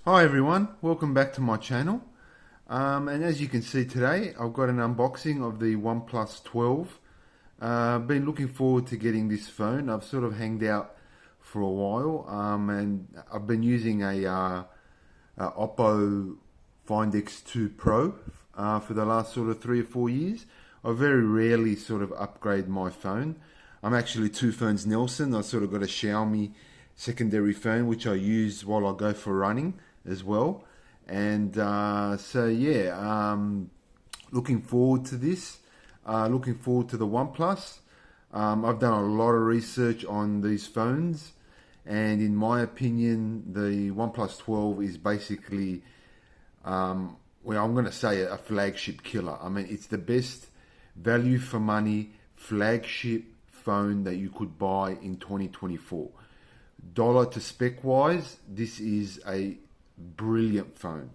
Hi everyone, welcome back to my channel. And as you can see today, I've got an unboxing of the OnePlus 12. Been looking forward to getting this phone. I've sort of hanged out for a while, and I've been using a Oppo Find X2 Pro for the last sort of 3 or 4 years. I very rarely sort of upgrade my phone. I'm actually two phones Nelson. I sort of got a Xiaomi secondary phone which I use while I go for running as well. And so yeah, looking forward to this. Looking forward to the OnePlus. I've done a lot of research on these phones, and in my opinion, the OnePlus 12 is basically, well, I'm going to say a flagship killer. I mean, it's the best value for money flagship phone that you could buy in 2024. Dollar to spec wise, this is a brilliant phone.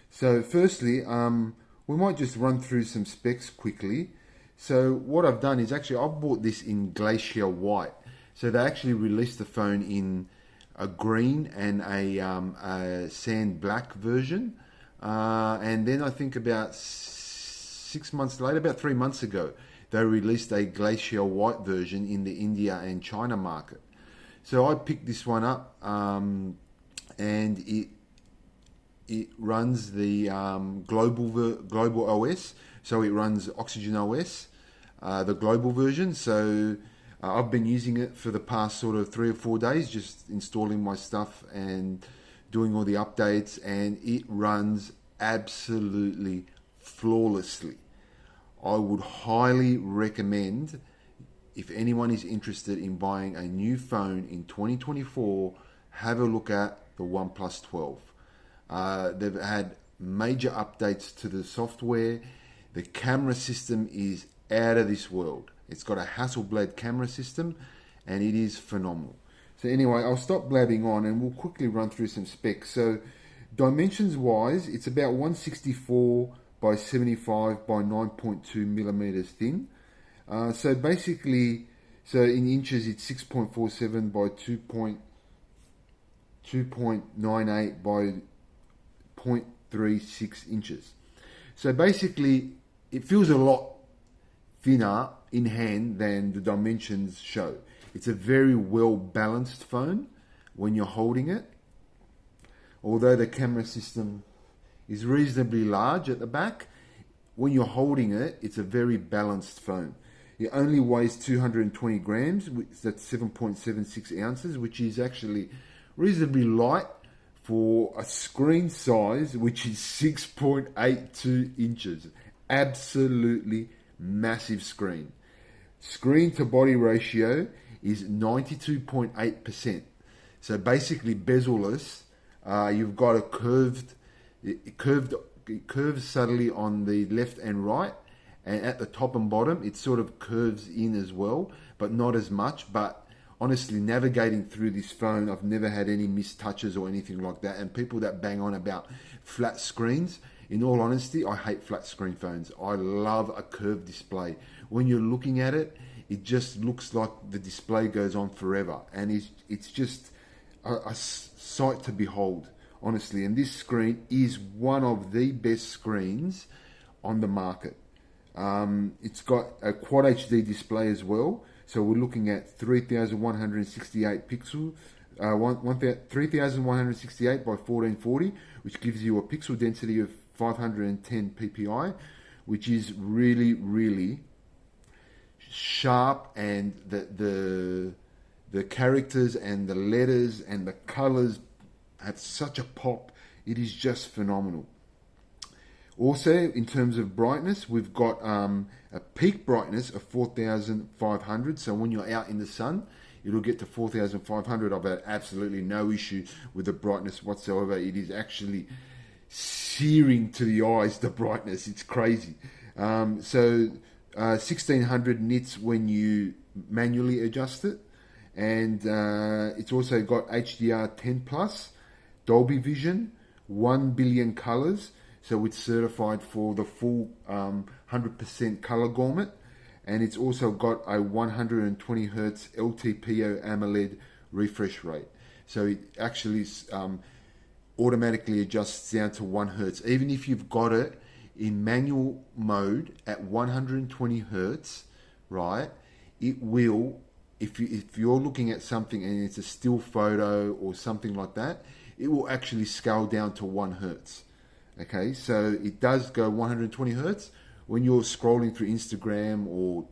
So firstly, we might just run through some specs quickly. So what I've done is actually I've bought this in Glacier White. So they actually released the phone in a green and a sand black version. And then I think about 6 months later, about 3 months ago, they released a Glacier White version in the India and China market. So I picked this one up, and it runs the global OS. So it runs Oxygen OS, the global version. So I've been using it for the past sort of 3 or 4 days, just installing my stuff and doing all the updates, and it runs absolutely flawlessly. I would highly recommend, if anyone is interested in buying a new phone in 2024, have a look at the OnePlus 12. They've had major updates to the software. The camera system is out of this world. It's got a Hasselblad camera system, and it is phenomenal. So anyway, I'll stop blabbing on and we'll quickly run through some specs. So dimensions wise, it's about 164 by 75 by 9.2 millimeters thin. So basically, so in inches, it's 6.47 by 2.98 by 0.36 inches. So basically, it feels a lot thinner in hand than the dimensions show. It's a very well balanced phone when you're holding it. Although the camera system is reasonably large at the back, when you're holding it, it's a very balanced phone. It only weighs 220 grams, that's 7.76 ounces, which is actually reasonably light for a screen size which is 6.82 inches. Absolutely massive screen. Screen to body ratio is 92.8%. So basically bezel-less. You've got a it curves subtly on the left and right, and at the top and bottom it sort of curves in as well, but not as much. But honestly, navigating through this phone, I've never had any missed touches or anything like that. And people that bang on about flat screens, in all honesty, I hate flat screen phones. I love a curved display. When you're looking at it, it just looks like the display goes on forever, and it's just a sight to behold, honestly. And this screen is one of the best screens on the market. It's got a Quad HD display as well. So we're looking at 3,168 pixels, 3,168 by 1440, which gives you a pixel density of 510 ppi, which is really, really sharp, and the characters and the letters and the colors have such a pop. It is just phenomenal. Also, in terms of brightness, we've got a peak brightness of 4,500. So when you're out in the sun, it'll get to 4,500. I've had absolutely no issue with the brightness whatsoever. It is actually searing to the eyes, the brightness. It's crazy. 1,600 nits when you manually adjust it. And it's also got HDR10 plus, Dolby Vision, 1 billion colors. So it's certified for the full 100% color gamut, and it's also got a 120 hertz LTPO AMOLED refresh rate. So it actually automatically adjusts down to 1 hertz. Even if you've got it in manual mode at 120 hertz, right, it will, if you're looking at something and it's a still photo or something like that, it will actually scale down to 1 hertz. Okay, so it does go 120 hertz when you're scrolling through Instagram or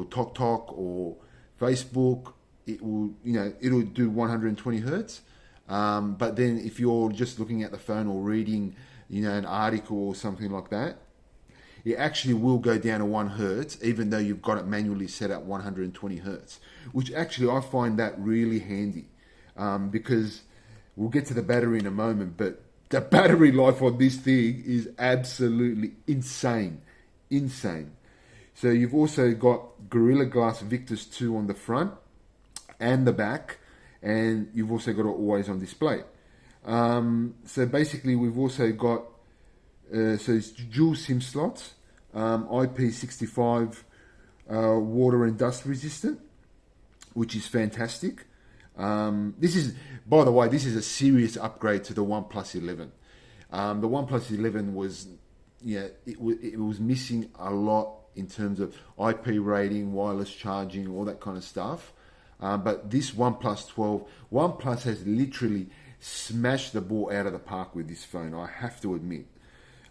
TikTok or Facebook. It will, it'll do 120 hertz. But then if you're just looking at the phone or reading, an article or something like that, it actually will go down to 1 hertz, even though you've got it manually set at 120 hertz, which actually I find that really handy, because we'll get to the battery in a moment, but the battery life on this thing is absolutely insane. So you've also got Gorilla Glass Victus 2 on the front and the back, and you've also got it always on display. So basically we've also got so it's dual SIM slots, IP65 water and dust resistant, which is fantastic. This is, by the way, this is a serious upgrade to the OnePlus 11. The OnePlus 11 was, it was missing a lot in terms of IP rating, wireless charging, all that kind of stuff. But this OnePlus 12, OnePlus has literally smashed the ball out of the park with this phone, I have to admit.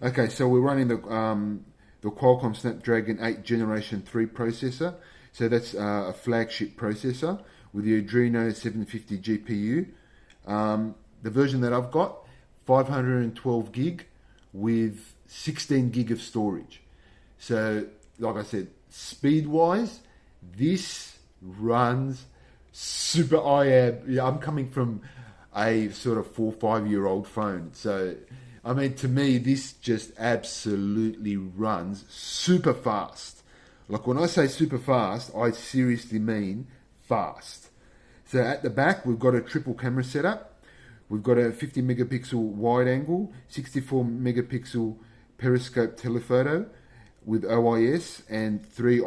Okay, so we're running the Qualcomm Snapdragon 8 Generation 3 processor. So that's a flagship processor with the Adreno 750 GPU. The version that I've got, 512 gig with 16 gig of storage. So, like I said, speed-wise, this runs super. I'm coming from a sort of 4 or 5 year old phone. So, I mean, to me, this just absolutely runs super fast. Like when I say super fast, I seriously mean fast. So at the back, we've got a triple camera setup. We've got a 50 megapixel wide angle, 64 megapixel periscope telephoto with OIS and 3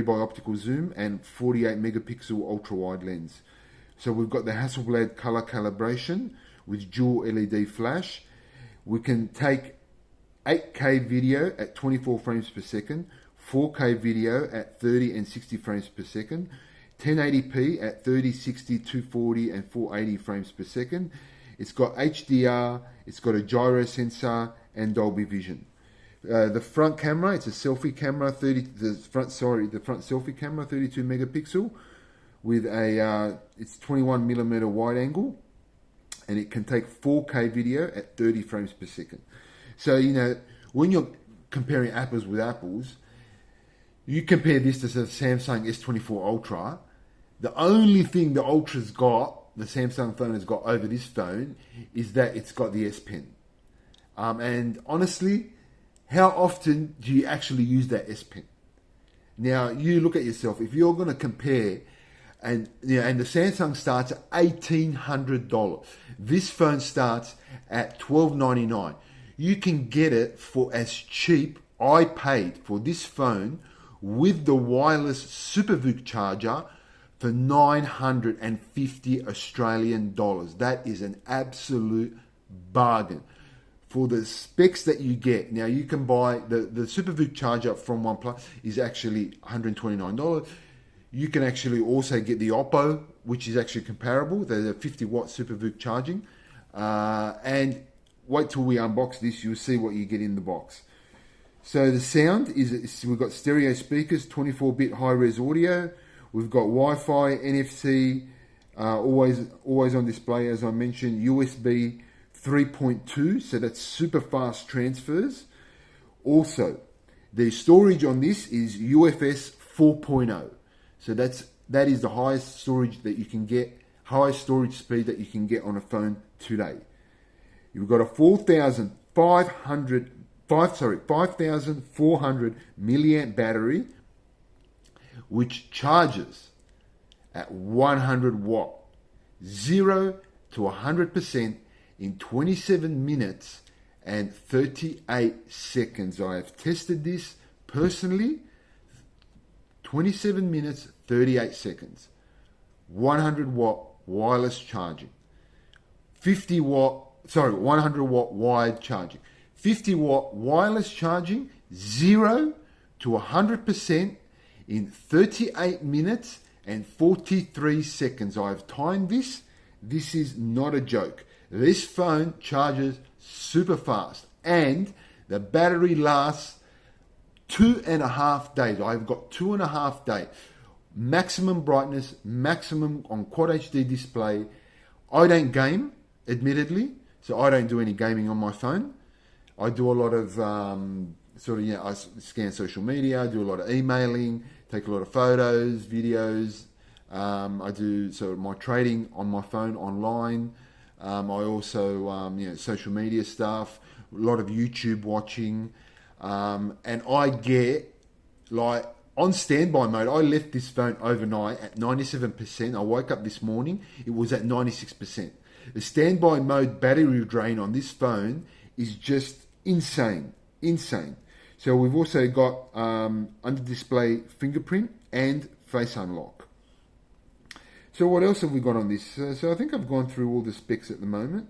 by optical zoom and 48 megapixel ultra wide lens. So we've got the Hasselblad color calibration with dual LED flash. We can take 8K video at 24 frames per second, 4K video at 30 and 60 frames per second, 1080p at 30, 60, 240 and 480 frames per second. It's got HDR, it's got a gyro sensor and Dolby Vision. The front camera, it's a selfie camera, the front selfie camera, 32 megapixel with a it's 21 millimeter wide angle, and it can take 4K video at 30 frames per second. So, when you're comparing apples with apples, you compare this to the Samsung S24 Ultra. The only thing the Ultra's got, the Samsung phone has got over this phone, is that it's got the S Pen. And honestly, how often do you actually use that S Pen? Now, you look at yourself. If you're going to compare, and the Samsung starts at $1,800. This phone starts at $1,299. You can get it for as cheap. I paid for this phone with the wireless SuperVOOC charger for 950 Australian dollars. That is an absolute bargain. For the specs that you get, now you can buy the SuperVOOC charger from OnePlus is actually $129. You can actually also get the Oppo, which is actually comparable. They're 50 watt SuperVOOC charging. And wait till we unbox this, you'll see what you get in the box. So the sound is we've got stereo speakers, 24-bit high-res audio. We've got Wi-Fi, NFC, always on display, as I mentioned, USB 3.2, so that's super fast transfers. Also, the storage on this is UFS 4.0. So that is the highest storage that you can get, highest storage speed that you can get on a phone today. You've got a 5,400 milliamp battery, which charges at 100 watt, 0 to 100% in 27 minutes and 38 seconds. I have tested this personally. 27 minutes, 38 seconds. 100 watt wireless charging. 50 watt sorry, 100 watt wired charging, 50 watt wireless charging, 0 to 100% in 38 minutes and 43 seconds. I've timed this. This is not a joke. This phone charges super fast and the battery lasts 2.5 days. I've got 2.5 days. Maximum brightness, maximum on Quad HD display. I don't game, admittedly, so I don't do any gaming on my phone. I do a lot of I scan social media, I do a lot of emailing, take a lot of photos, videos. I do my trading on my phone online. I also social media stuff, a lot of YouTube watching, and I get like on standby mode. I left this phone overnight at 97%. I woke up this morning, it was at 96%. The standby mode battery drain on this phone is just insane. So we've also got under display fingerprint and face unlock. So what else have we got on this? So I think I've gone through all the specs at the moment.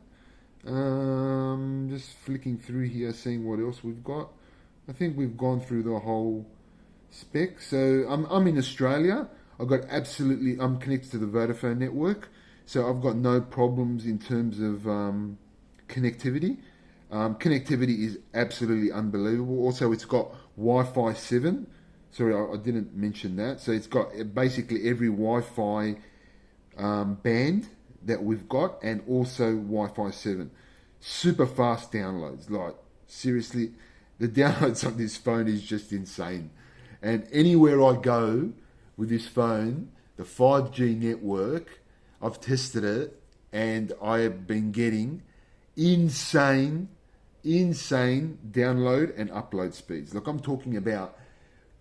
Just flicking through here, seeing what else we've got. I think we've gone through the whole spec. So I'm in Australia. I'm connected to the Vodafone network, so I've got no problems in terms of connectivity. Connectivity is absolutely unbelievable. Also, it's got Wi-Fi 7. Sorry, I didn't mention that. So it's got basically every Wi-Fi band that we've got, and also Wi-Fi 7. Super fast downloads. Like, seriously, the downloads on this phone is just insane. And anywhere I go with this phone, the 5G network, I've tested it, and I have been getting insane download and upload speeds. Like, I'm talking about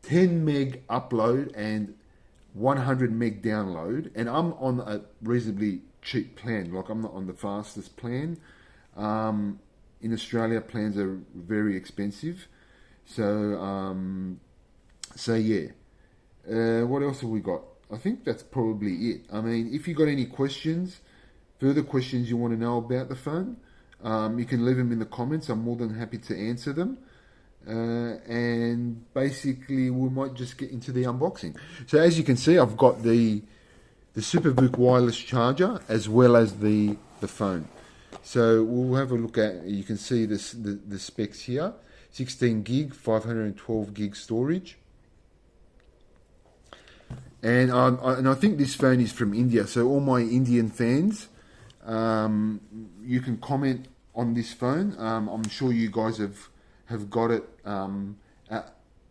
10 meg upload and 100 meg download, and I'm on a reasonably cheap plan. Like, I'm not on the fastest plan. In Australia, plans are very expensive. So yeah. What else have we got? I think that's probably it. I mean, if you got any questions, further questions you want to know about the phone, you can leave them in the comments. I'm more than happy to answer them. And basically, we might just get into the unboxing. So as you can see, I've got the SuperVOOC wireless charger as well as the phone. So we'll have a look at, you can see this, the specs here. 16 gig, 512 gig storage. And I think this phone is from India. So all my Indian fans, you can comment on this phone. I'm sure you guys have got it over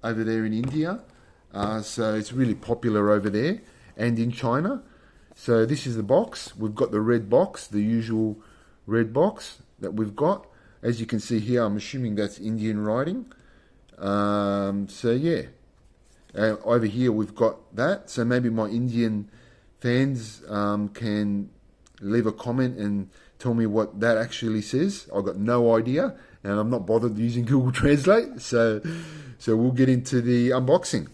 there in India. So it's really popular over there and in China. So this is the box. We've got the red box, the usual red box that we've got. As you can see here, I'm assuming that's Indian writing. So yeah. Over here we've got that. So maybe my Indian fans can leave a comment and tell me what that actually says. I've got no idea, and I'm not bothered using Google Translate. So we'll get into the unboxing.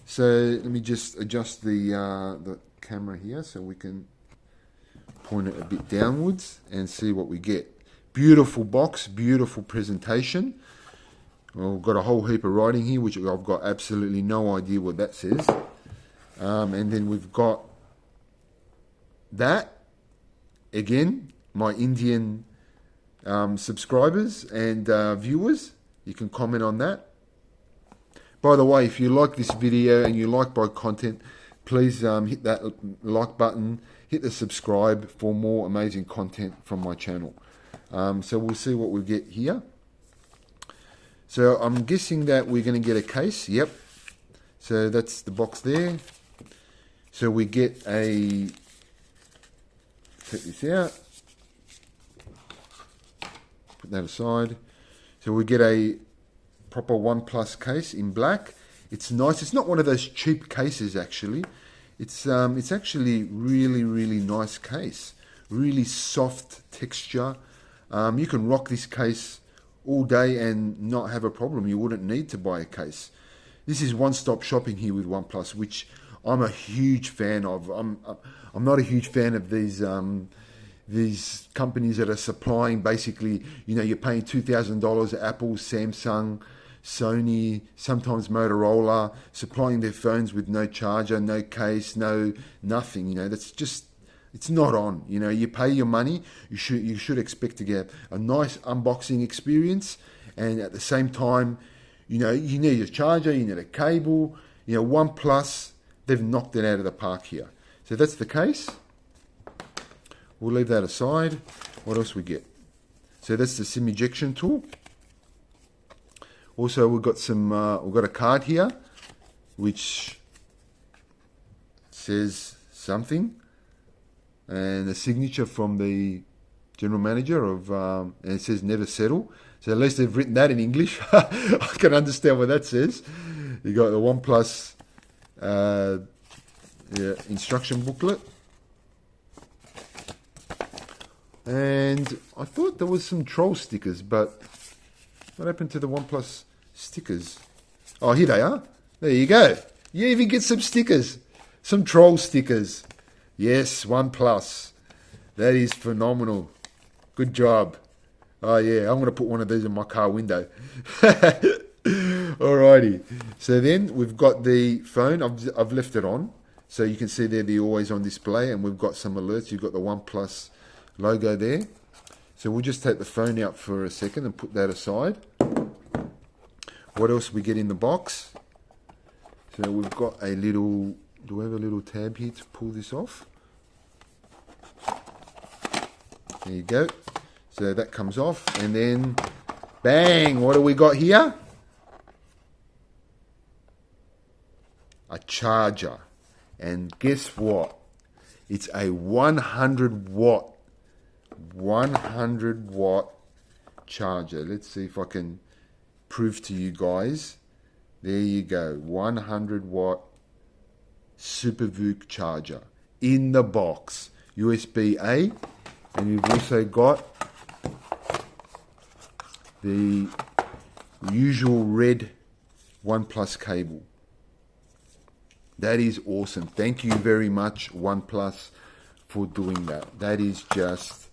So let me just adjust the camera here so we can point it a bit downwards and see what we get. Beautiful box, beautiful presentation. Well, we've got a whole heap of writing here, which I've got absolutely no idea what that says. And then we've got that. Again, my Indian subscribers and viewers, you can comment on that. By the way, if you like this video and you like my content, please hit that like button, hit the subscribe for more amazing content from my channel. So we'll see what we get here. So I'm guessing that we're going to get a case. Yep. So that's the box there. So we get a, take this out, put that aside. So we get a proper OnePlus case in black. It's nice. It's not one of those cheap cases actually. It's actually really nice case. Really soft texture. You can rock this case all day and not have a problem. You wouldn't need to buy a case. This is one-stop shopping here with OnePlus, which I'm a huge fan of. I'm not a huge fan of these these companies that are supplying basically, you're paying $2,000, Apple, Samsung, Sony, sometimes Motorola, supplying their phones with no charger, no case, no nothing. That's just, it's not on. You pay your money, you should expect to get a nice unboxing experience, and at the same time, you need a charger, you need a cable. OnePlus, they've knocked it out of the park here. So if that's the case, we'll leave that aside. What else we get? So that's the SIM ejection tool. Also, we've got a card here, which says something, and a signature from the general manager and it says never settle. So at least they've written that in English. I can understand what that says. You got the OnePlus instruction booklet. And I thought there was some troll stickers, but what happened to the OnePlus stickers? Oh, here they are. There you go. You even get some stickers. Some troll stickers. Yes, OnePlus. That is phenomenal. Good job. Oh, yeah, I'm going to put one of these in my car window. Alrighty. So then we've got the phone. I've left it on. So you can see there the always on display, and we've got some alerts. You've got the OnePlus logo there. So we'll just take the phone out for a second and put that aside. What else we get in the box? So we've got a little, do we have a little tab here to pull this off? There you go. So that comes off, and then bang, what do we got here? A charger. And guess what? It's a 100 watt charger. Let's see if I can prove to you guys. There you go, 100 watt SuperVOOC charger in the box, USB-A, and you've also got the usual red OnePlus cable. That is awesome. Thank you very much, OnePlus, for doing that. That is just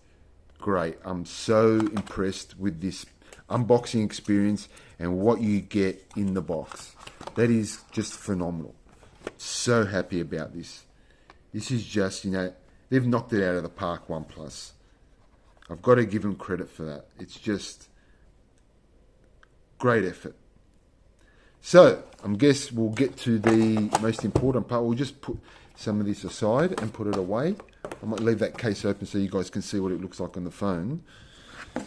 great. I'm so impressed with this unboxing experience and what you get in the box. That is just phenomenal. So happy about this. This is just, they've knocked it out of the park, OnePlus. I've got to give them credit for that. It's just great effort. So, I guess we'll get to the most important part. We'll just put some of this aside and put it away. I might leave that case open so you guys can see what it looks like on the phone.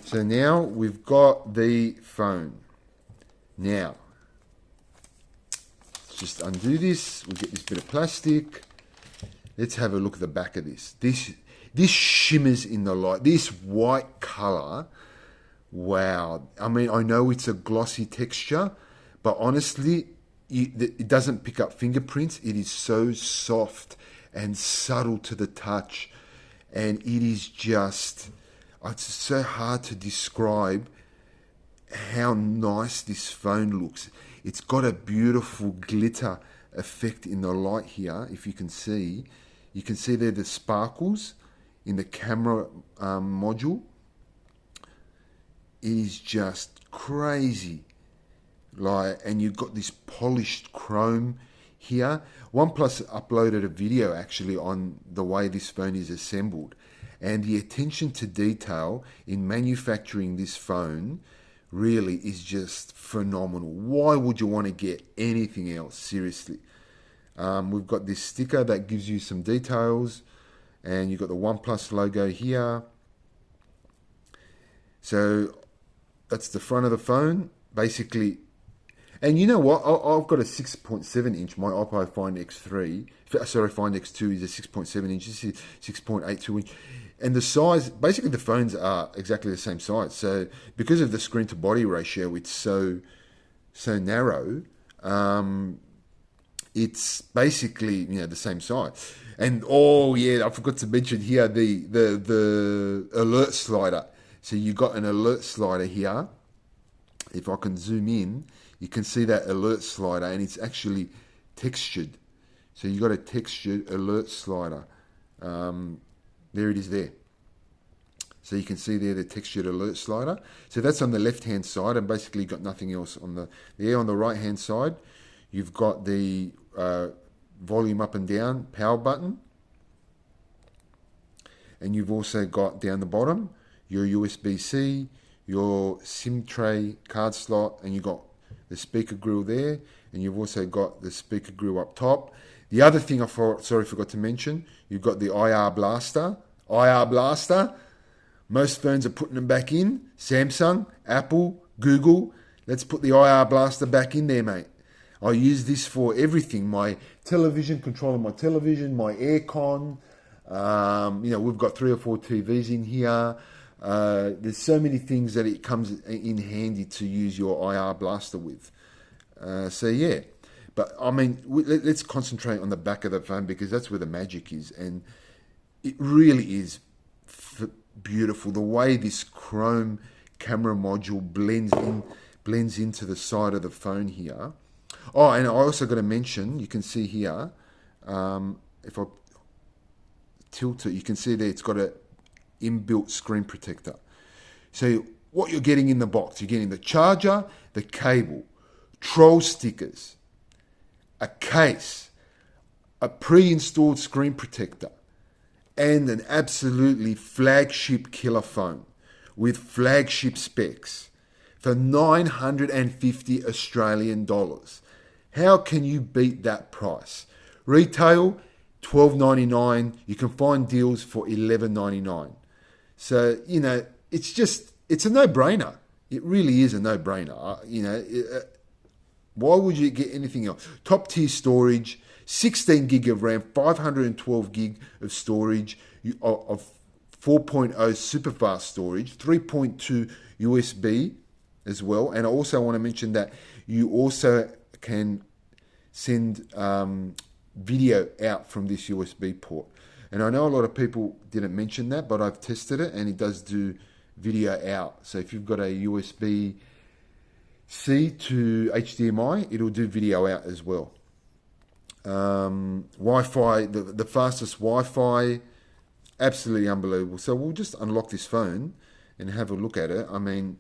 So now we've got the phone. Now, let's just undo this. We'll get this bit of plastic. Let's have a look at the back of this. This shimmers in the light. This white color, wow. I mean, I know it's a glossy texture, but honestly, it doesn't pick up fingerprints. It is so soft and subtle to the touch. And it is just, it's so hard to describe how nice this phone looks. It's got a beautiful glitter effect in the light here. If you can see there the sparkles in the camera module. It is just crazy. And you've got this polished chrome here. OnePlus uploaded a video actually on the way this phone is assembled, and the attention to detail in manufacturing this phone really is just phenomenal. Why would you want to get anything else? Seriously. We've got this sticker that gives you some details, and you've got the OnePlus logo here. So that's the front of the phone, basically. And you know what? I've got a 6.7 inch. My Oppo Find X2 is a 6.7 inch. This is 6.82 inch. And the size, basically the phones are exactly the same size. So because of the screen to body ratio, it's so narrow. It's basically, the same size. And oh yeah, I forgot to mention here the alert slider. So you got an alert slider here. If I can zoom in, you can see that alert slider, and it's actually textured. So you got a textured alert slider. There it is there. So you can see there the textured alert slider. So that's on the left-hand side, and basically got nothing else on on the right-hand side. You've got the volume up and down power button, and you've also got down the bottom your USB-C, your SIM tray card slot, and you've got the speaker grill there, and you've also got the speaker grill up top. The other thing I forgot to mention, you've got the IR blaster. IR blaster. Most phones are putting them back in. Samsung, Apple, Google. Let's put the IR blaster back in there, mate. I use this for everything. My television, controlling my television, my aircon. We've got 3 or 4 TVs in here. There's so many things that it comes in handy to use your IR blaster with. Yeah. But, I mean, let's concentrate on the back of the phone, because that's where the magic is. And it really is beautiful. The way this chrome camera module blends into the side of the phone here. Oh, and I also got to mention, you can see here, if I tilt it, you can see there it's got a inbuilt screen protector. So what you're getting in the box, you're getting the charger, the cable, troll stickers, a case, a pre-installed screen protector, and an absolutely flagship killer phone with flagship specs for 950 Australian dollars. How can you beat that price? Retail, $12.99. You can find deals for $11.99. So, it's a no-brainer. It really is a no-brainer. Why would you get anything else? Top tier storage, 16 gig of RAM, 512 gig of storage, of 4.0 super fast storage, 3.2 USB as well. And I also want to mention that you also can send video out from this USB port. And I know a lot of people didn't mention that, but I've tested it and it does do video out. So if you've got a USB C to HDMI, it'll do video out as well. Wi-Fi, the fastest Wi-Fi, absolutely unbelievable. So we'll just unlock this phone and have a look at it. I mean,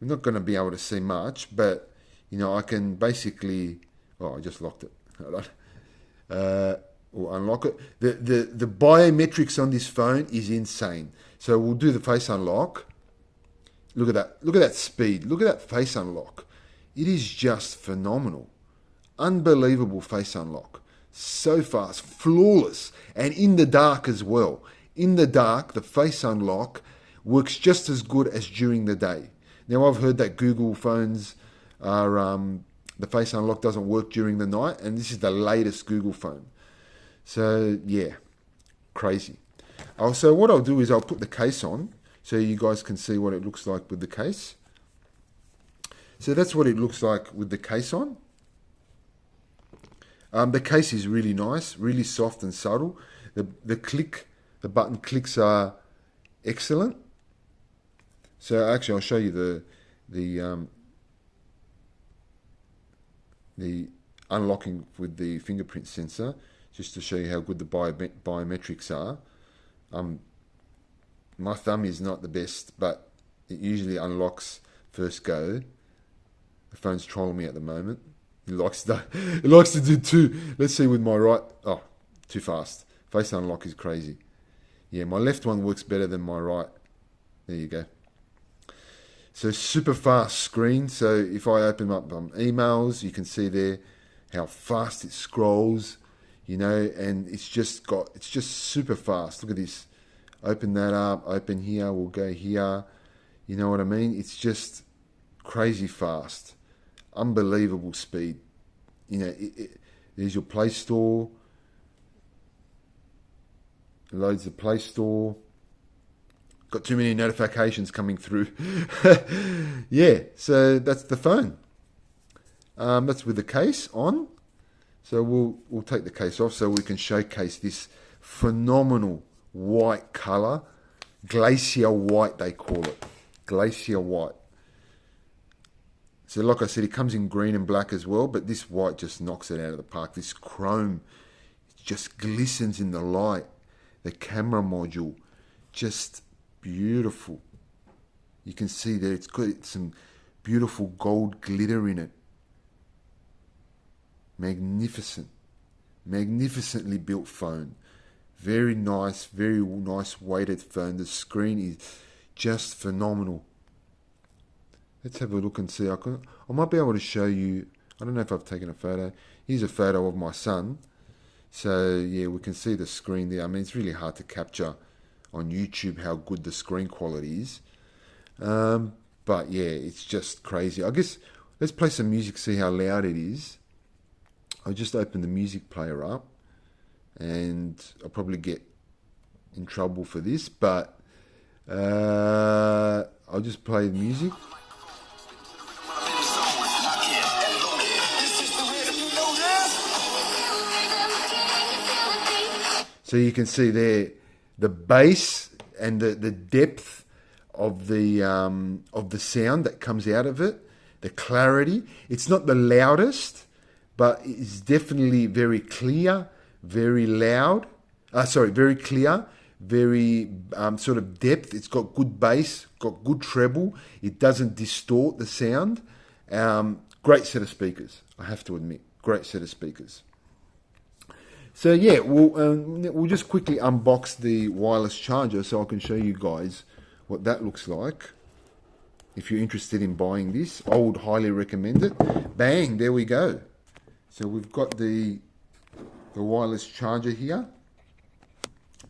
we're not going to be able to see much, but I can basically. Oh, I just locked it. Hold on. We'll unlock it. The biometrics on this phone is insane. So we'll do the face unlock. Look at that. Look at that speed. Look at that face unlock. It is just phenomenal. Unbelievable face unlock. So fast, flawless, and in the dark as well. In the dark, the face unlock works just as good as during the day. Now, I've heard that Google phones are the face unlock doesn't work during the night, and this is the latest Google phone. So yeah, crazy. So what I'll do is I'll put the case on so you guys can see what it looks like with the case. So that's what it looks like with the case on. The case is really nice, really soft and subtle. The button clicks are excellent. So actually, I'll show you the unlocking with the fingerprint sensor, just to show you how good the biometrics are. My thumb is not the best, but it usually unlocks first go. The phone's trolling me at the moment. It likes to do two. Let's see with my right. Oh, too fast. Face unlock is crazy. Yeah, my left one works better than my right. There you go. So super fast screen. So if I open up emails, you can see there how fast it scrolls, and it's just super fast. Look at this. Open that up, open here, we'll go here. You know what I mean? It's just crazy fast. Unbelievable speed. There's your Play Store. It loads the Play Store. Got too many notifications coming through. Yeah, so that's the phone. That's with the case on. So we'll take the case off so we can showcase this phenomenal white color. Glacier White, they call it. Glacier White. So like I said, it comes in green and black as well, but this white just knocks it out of the park. This chrome just glistens in the light. The camera module, just beautiful. You can see that it's got some beautiful gold glitter in it. Magnificent. Magnificently built phone. Very nice weighted phone. The screen is just phenomenal. Let's have a look and see. I might be able to show you. I don't know if I've taken a photo. Here's a photo of my son. So yeah, we can see the screen there. I mean, it's really hard to capture on YouTube how good the screen quality is. But yeah, it's just crazy. I guess let's play some music, see how loud it is. I'll just open the music player up, and I'll probably get in trouble for this, but I'll just play the music. So you can see there the bass and the depth of the sound that comes out of it, the clarity. It's not the loudest, but it's definitely very clear, very loud. Very clear, very sort of depth. It's got good bass, got good treble. It doesn't distort the sound. Great set of speakers, I have to admit. Great set of speakers. So yeah, we'll just quickly unbox the wireless charger so I can show you guys what that looks like. If you're interested in buying this, I would highly recommend it. Bang, there we go. So we've got the wireless charger here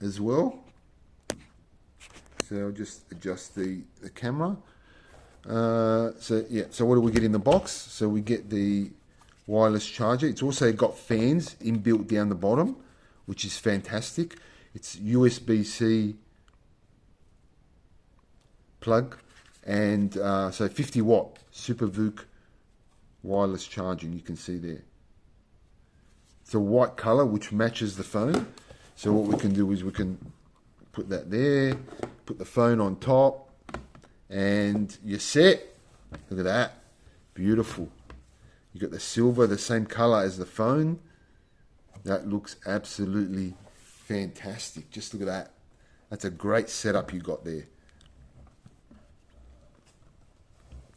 as well. So I'll just adjust the camera. So what do we get in the box? So we get the wireless charger. It's also got fans inbuilt down the bottom, which is fantastic. It's USB-C plug, and so 50 watt Super VOOC wireless charging. You can see there. It's a white color which matches the phone. So what we can do is we can put that there, put the phone on top, and you're set. Look at that. Beautiful. You got the silver, the same color as the phone. That looks absolutely fantastic. Just look at that. That's a great setup you got there.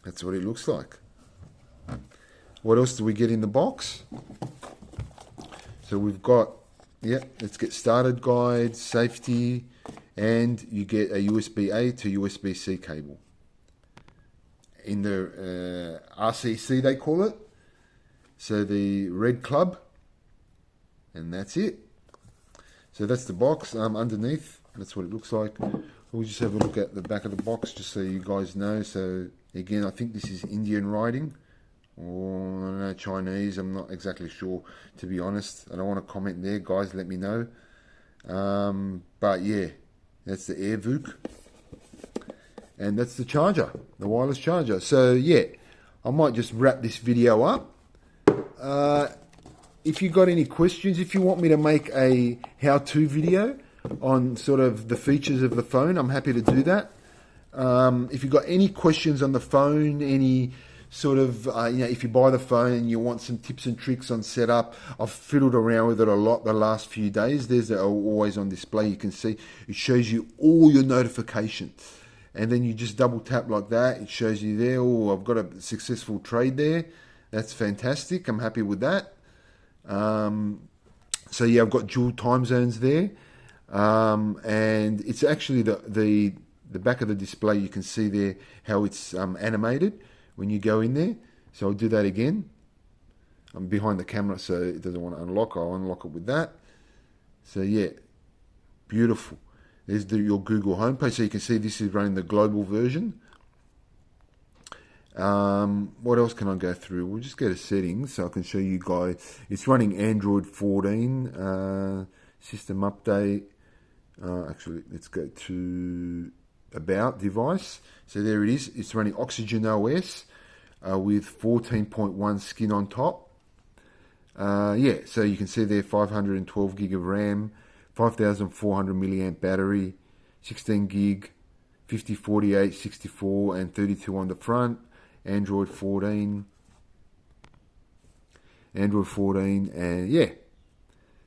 That's what it looks like. What else do we get in the box? So we've got, let's get started guide, safety, and you get a USB-A to USB-C cable. In the RCC they call it. So the red club, and that's it. So that's the box underneath. That's what it looks like. We'll just have a look at the back of the box just so you guys know. So again, I think this is Indian writing, or I don't know, Chinese. I'm not exactly sure, to be honest. I don't want to comment there, guys. Let me know. But yeah, that's the Air VOOC, and that's the charger, the wireless charger. So yeah, I might just wrap this video up. If you got any questions, if you want me to make a how-to video on sort of the features of the phone, I'm happy to do that. If you've got any questions on the phone, any sort of, if you buy the phone and you want some tips and tricks on setup, I've fiddled around with it a lot the last few days. There's always on display. You can see it shows you all your notifications. And then you just double tap like that. It shows you there, oh, I've got a successful trade there. That's fantastic. I'm happy with that. So yeah, I've got dual time zones there. And it's actually the back of the display. You can see there how it's animated when you go in there. So I'll do that again. I'm behind the camera, so it doesn't want to unlock. I'll unlock it with that. So yeah, beautiful. There's your Google homepage. So you can see this is running the global version. What else can I go through? We'll just go to settings so I can show you guys. It's running Android 14, system update. Actually, let's go to about device. So there it is. It's running Oxygen OS with 14.1 skin on top. So you can see there 512 gig of RAM, 5,400 milliamp battery, 16 gig, 50, 48, 64, and 32 on the front. Android 14, and yeah.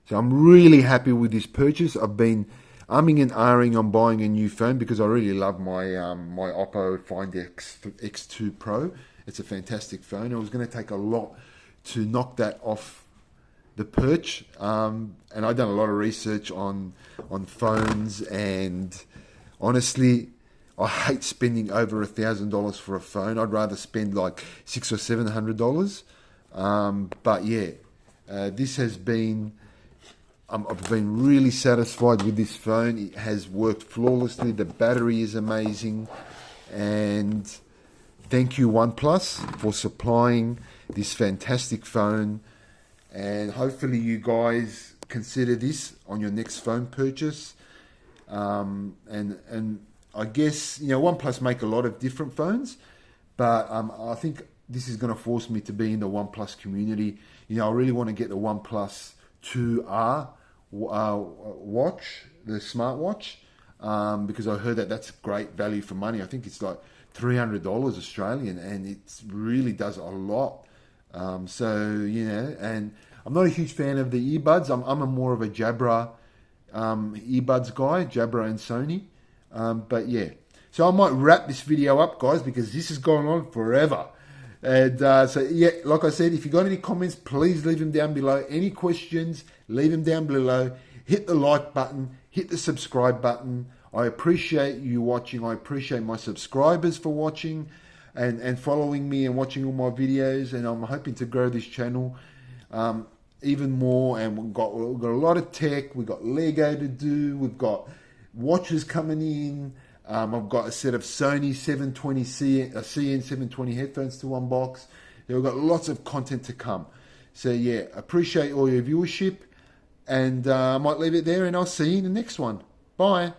So I'm really happy with this purchase. I've been umming and ahhing on buying a new phone because I really love my my Oppo Find X2 Pro. It's a fantastic phone. It was going to take a lot to knock that off the perch, and I've done a lot of research on phones, and honestly, I hate spending over $1,000 for a phone. I'd rather spend like $600 or $700. But yeah, this has been. I've been really satisfied with this phone. It has worked flawlessly. The battery is amazing, and thank you OnePlus for supplying this fantastic phone. And hopefully you guys consider this on your next phone purchase. And I guess, you know, OnePlus make a lot of different phones, but I think this is going to force me to be in the OnePlus community. You know, I really want to get the OnePlus 2R watch, the smartwatch, because I heard that that's great value for money. I think it's like $300 Australian, and it really does a lot. So, you know, and I'm not a huge fan of the earbuds. I'm a more of a Jabra earbuds guy, Jabra and Sony. But yeah, so I might wrap this video up, guys, because this has gone on forever. And so yeah, like I said, if you got any comments, please leave them down below. Any questions, leave them down below. Hit the like button, hit the subscribe button. I appreciate you watching. I appreciate my subscribers for watching and following me and watching all my videos. And I'm hoping to grow this channel even more. And we've got a lot of tech. We've got Lego to do. We've got watches coming in. I've got a set of Sony 720 headphones to unbox. We've got lots of content to come. So yeah, appreciate all your viewership. And I might leave it there, and I'll see you in the next one. Bye.